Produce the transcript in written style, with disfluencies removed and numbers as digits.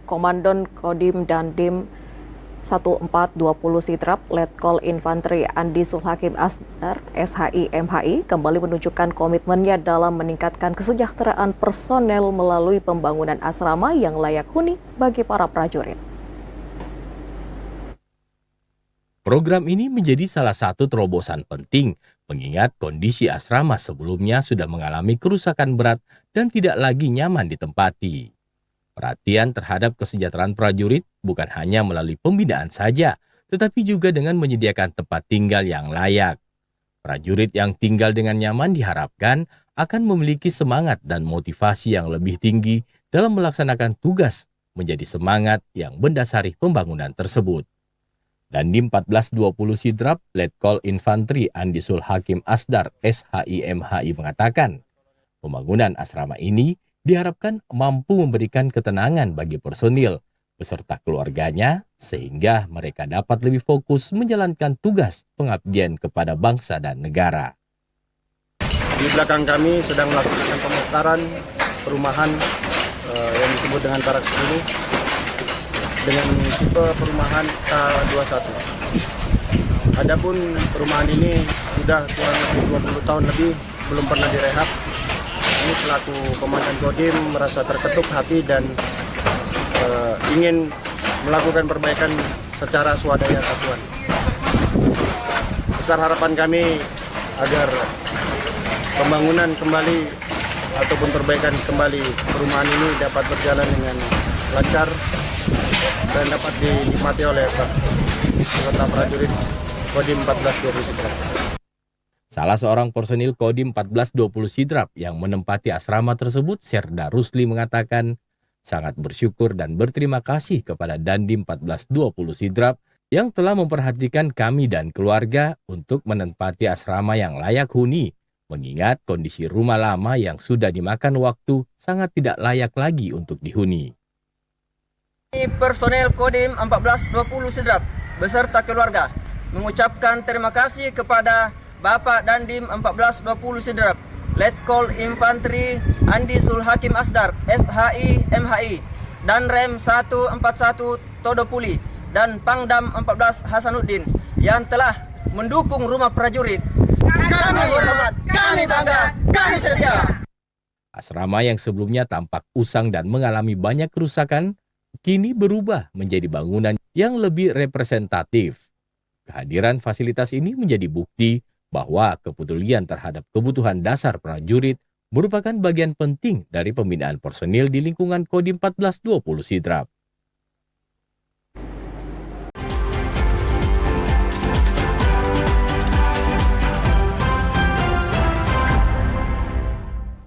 Komandan Kodim Dandim 1420 Sidrap, Letkol Infanteri Andi Sulhakim Asdar, SHI MHI, kembali menunjukkan komitmennya dalam meningkatkan kesejahteraan personel melalui pembangunan asrama yang layak huni bagi para prajurit. Program ini menjadi salah satu terobosan penting, mengingat kondisi asrama sebelumnya sudah mengalami kerusakan berat dan tidak lagi nyaman ditempati. Perhatian terhadap kesejahteraan prajurit bukan hanya melalui pembinaan saja, tetapi juga dengan menyediakan tempat tinggal yang layak. Prajurit yang tinggal dengan nyaman diharapkan akan memiliki semangat dan motivasi yang lebih tinggi dalam melaksanakan tugas, menjadi semangat yang mendasari pembangunan tersebut. Dandim 1420 Sidrap, Letkol Infanteri Andi Sulhakim Asdar, SHI MHI mengatakan, pembangunan asrama ini diharapkan mampu memberikan ketenangan bagi personil beserta keluarganya sehingga mereka dapat lebih fokus menjalankan tugas pengabdian kepada bangsa dan negara. Di belakang kami sedang melaksanakan pemekaran perumahan yang disebut dengan Tarak 10 dengan tipe perumahan K21. Adapun perumahan ini sudah kurang lebih 20 tahun lebih belum pernah direhab. Ini selaku Komandan Kodim merasa terketuk hati dan ingin melakukan perbaikan secara swadaya satuan. Besar harapan kami agar pembangunan kembali ataupun perbaikan kembali perumahan ini dapat berjalan dengan lancar dan dapat dinikmati oleh peserta prajurit Kodim 1420 Sidrap. Salah seorang personil Kodim 1420 Sidrap yang menempati asrama tersebut, Serda Rusli, mengatakan sangat bersyukur dan berterima kasih kepada Dandim 1420 Sidrap yang telah memperhatikan kami dan keluarga untuk menempati asrama yang layak huni, mengingat kondisi rumah lama yang sudah dimakan waktu sangat tidak layak lagi untuk dihuni. Personel Kodim 1420 Sidrap beserta keluarga mengucapkan terima kasih kepada Bapak Dandim 1420 Sidrap, Letkol Infanteri Andi Sulhakim Asdar, SHI MHI, dan Rem 141 Todopuli, dan Pangdam 14 Hasanuddin yang telah mendukung rumah prajurit. Kami hormat, kami bangga, kami setia. Asrama yang sebelumnya tampak usang dan mengalami banyak kerusakan, kini berubah menjadi bangunan yang lebih representatif. Kehadiran fasilitas ini menjadi bukti bahwa kepedulian terhadap kebutuhan dasar prajurit merupakan bagian penting dari pembinaan personil di lingkungan Kodim 1420 Sidrap.